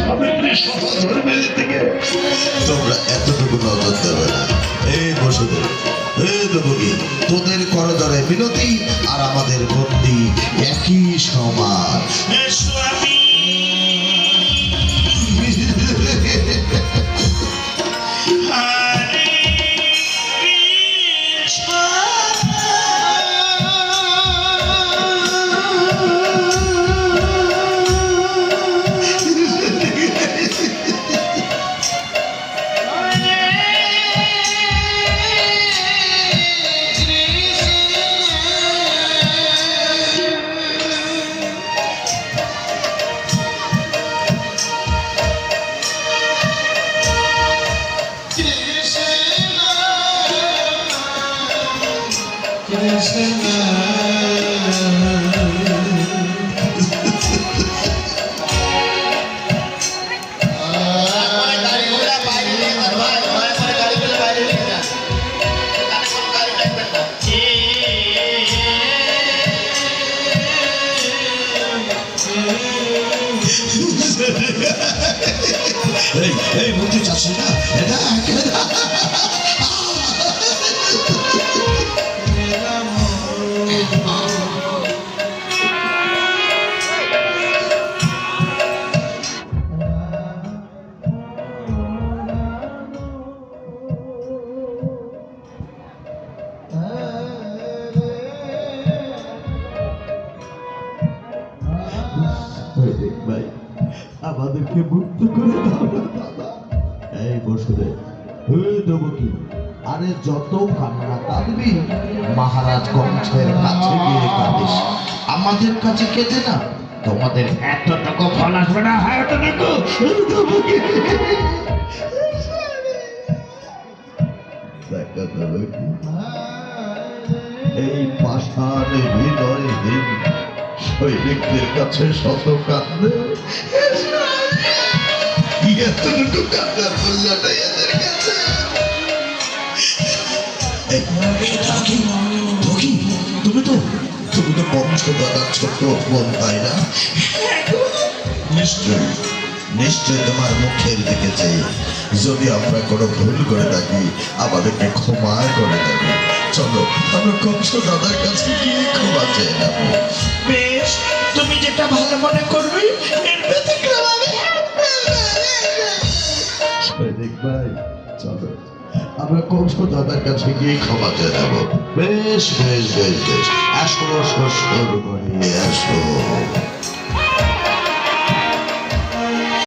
সাবিত্রী সহধর্মের দিকে তোমরা এতটুকু নজর দেবে না। এই বসুদেব, এই দেবকী, তোদের করজরে বিনতি আর আমাদের বন্দি একই সমান। স্বামী হরে কৃষ্ণ এই মন্ত্রী চাচ্ছি না এটা ভাই আমাদেরকে মুক্ত করে দাও না দাদা। এই বসুদেব, দেবকী, আরে যত কান্না কাঁদবি মহারাজ কংসের কাছে গিয়ে কাঁদিস, আমাদের কাছে কেঁদে না। তোমাদের এতটুকু ফল আসবে না, হয় এতটুকু। দেবকী, দেখো দেবকী, এই পাষাণে হৃদয়হীন সৈনিকদের কাছে শত কাঁদবে, এতটুকু কান্নার মূল্য নেই এদের কাছে। তুমি তো বংশদাদার ছোট বোন, তাই না? নিশ্চয়ই নিশ্চয়ই তোমার মুখের দিকে চেয়ে যদি আমরা কোনো ভুল করে থাকি আমাদেরকে ক্ষমা করে দেবে। চলো আমরা কংস দাদার কাছে গিয়ে ক্ষমা চেয়ে নেব। বেশ, তুমি যেটা ভালো মনে করবে। সৈনিক ভাই, চলো আমরা কংস দাদার কাছে গিয়ে ক্ষমা চেয়ে নেব। বেশ বেশ বেশ বেশ, আসো আসো সরু করে আসো।